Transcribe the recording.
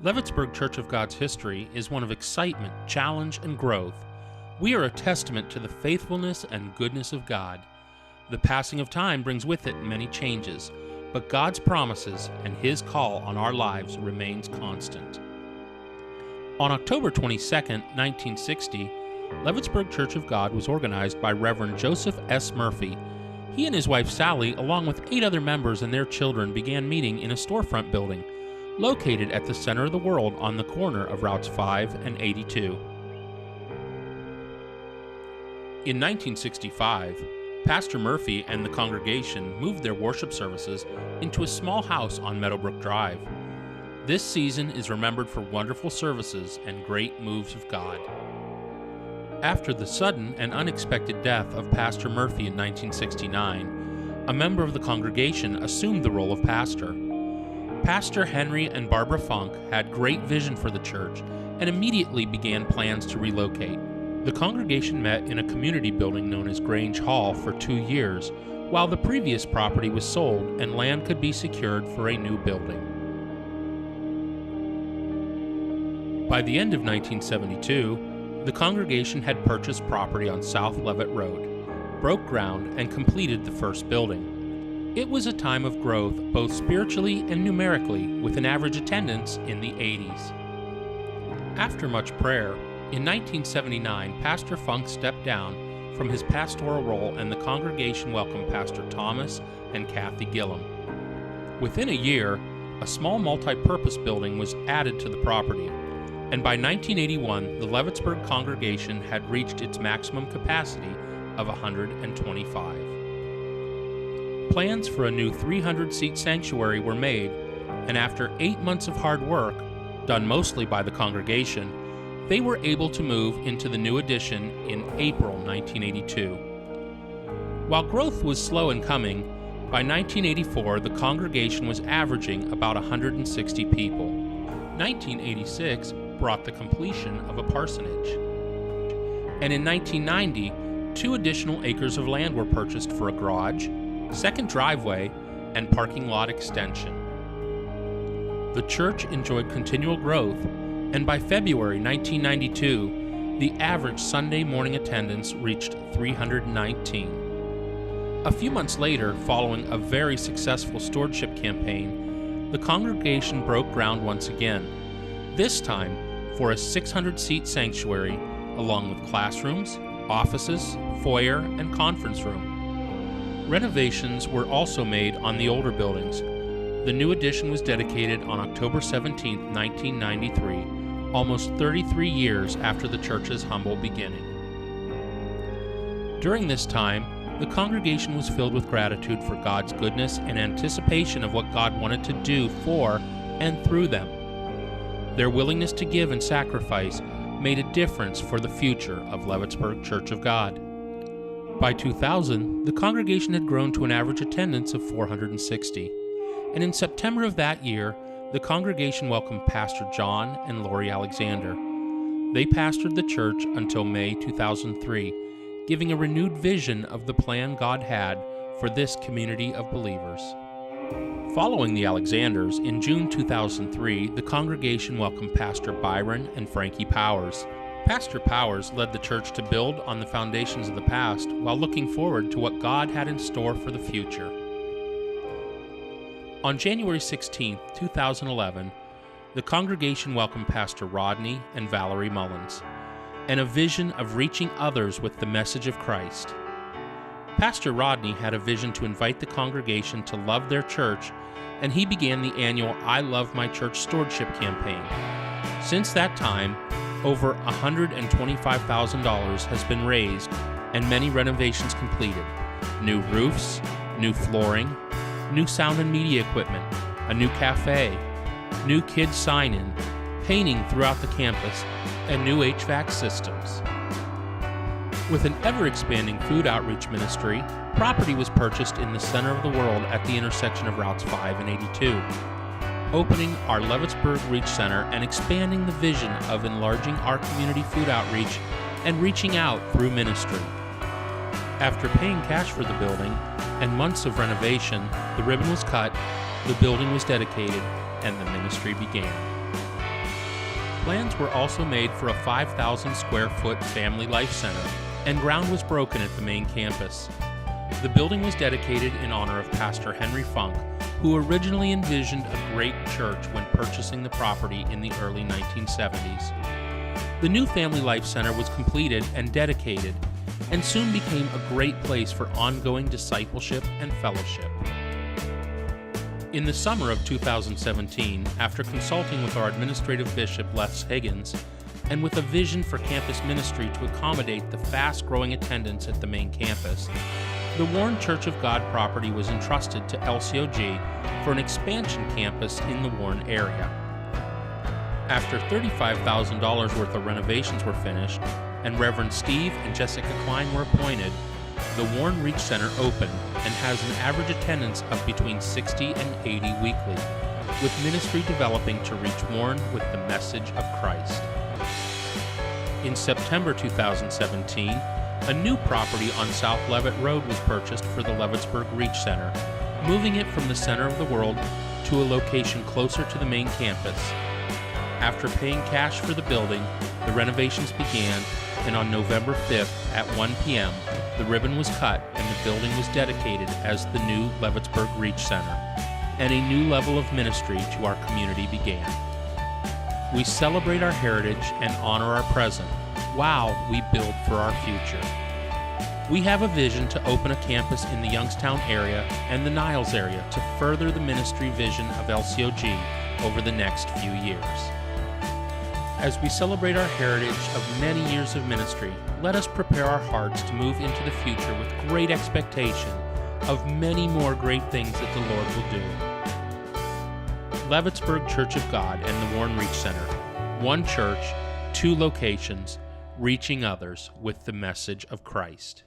Leavittsburg Church of God's history is one of excitement, challenge, and growth. We are a testament to the faithfulness and goodness of God. The passing of time brings with it many changes, but God's promises and His call on our lives remains constant. On October 22, 1960, Leavittsburg Church of God was organized by Reverend Joseph S. Murphy. He and his wife Sally, along with 8 other members and their children, began meeting in a storefront building located at the center of the world on the corner of Routes 5 and 82. In 1965, Pastor Murphy and the congregation moved their worship services into a small house on Meadowbrook Drive. This season is remembered for wonderful services and great moves of God. After the sudden and unexpected death of Pastor Murphy in 1969, a member of the congregation assumed the role of pastor. Pastor Henry and Barbara Funk had great vision for the church and immediately began plans to relocate. The congregation met in a community building known as Grange Hall for 2 years, while the previous property was sold and land could be secured for a new building. By the end of 1972, the congregation had purchased property on South Leavitt Road, broke ground, and completed the first building. It was a time of growth both spiritually and numerically, with an average attendance in the 80s. After much prayer, in 1979, Pastor Funk stepped down from his pastoral role and the congregation welcomed Pastor Thomas and Kathy Gillum. Within a year, a small multi-purpose building was added to the property, and by 1981, the Leavittsburg congregation had reached its maximum capacity of 125. Plans for a new 300-seat sanctuary were made, and after 8 months of hard work, done mostly by the congregation, they were able to move into the new addition in April 1982. While growth was slow in coming, by 1984 the congregation was averaging about 160 people. 1986 brought the completion of a parsonage. And in 1990, 2 additional acres of land were purchased for a garage, second driveway, and parking lot extension. The church enjoyed continual growth, and by February 1992, the average Sunday morning attendance reached 319. A few months later, following a very successful stewardship campaign, the congregation broke ground once again, this time for a 600-seat sanctuary, along with classrooms, offices, foyer, and conference room. Renovations were also made on the older buildings. The new addition was dedicated on October 17, 1993, almost 33 years after the church's humble beginning. During this time, the congregation was filled with gratitude for God's goodness and anticipation of what God wanted to do for and through them. Their willingness to give and sacrifice made a difference for the future of Leavittsburg Church of God. By 2000, the congregation had grown to an average attendance of 460, and in September of that year, the congregation welcomed Pastor John and Lori Alexander. They pastored the church until May 2003, giving a renewed vision of the plan God had for this community of believers. Following the Alexanders, in June 2003, the congregation welcomed Pastor Byron and Frankie Powers. Pastor Powers led the church to build on the foundations of the past while looking forward to what God had in store for the future. On January 16, 2011, the congregation welcomed Pastor Rodney and Valerie Mullins, and a vision of reaching others with the message of Christ. Pastor Rodney had a vision to invite the congregation to love their church, and he began the annual I Love My Church stewardship campaign. Since that time, over $125,000 has been raised and many renovations completed. New roofs, new flooring, new sound and media equipment, a new cafe, new kids sign-in, painting throughout the campus, and new HVAC systems. With an ever-expanding food outreach ministry, property was purchased in the center of the world at the intersection of Routes 5 and 82, opening our Leavittsburg Reach Center and expanding the vision of enlarging our community food outreach and reaching out through ministry. After paying cash for the building and months of renovation, the ribbon was cut, the building was dedicated, and the ministry began. Plans were also made for a 5,000 square foot family life center, and ground was broken at the main campus. The building was dedicated in honor of Pastor Henry Funk, who originally envisioned a great church when purchasing the property in the early 1970s. The new Family Life Center was completed and dedicated, and soon became a great place for ongoing discipleship and fellowship. In the summer of 2017, after consulting with our administrative bishop, Les Higgins, and with a vision for campus ministry to accommodate the fast-growing attendance at the main campus, the Warren Church of God property was entrusted to LCOG for an expansion campus in the Warren area. After $35,000 worth of renovations were finished, and Reverend Steve and Jessica Klein were appointed, the Warren Reach Center opened and has an average attendance of between 60 and 80 weekly, with ministry developing to reach Warren with the message of Christ. In September 2017, a new property on South Levitt Road was purchased for the Leavittsburg Reach Center, moving it from the center of the world to a location closer to the main campus. After paying cash for the building, the renovations began, and on November 5th at 1 p.m., the ribbon was cut and the building was dedicated as the new Leavittsburg Reach Center, and a new level of ministry to our community began. We celebrate our heritage and honor our present while we build for our future. We have a vision to open a campus in the Youngstown area and the Niles area to further the ministry vision of LCOG over the next few years. As we celebrate our heritage of many years of ministry, let us prepare our hearts to move into the future with great expectation of many more great things that the Lord will do. Leavittsburg Church of God and the Warren Reach Center, one church, two locations, reaching others with the message of Christ.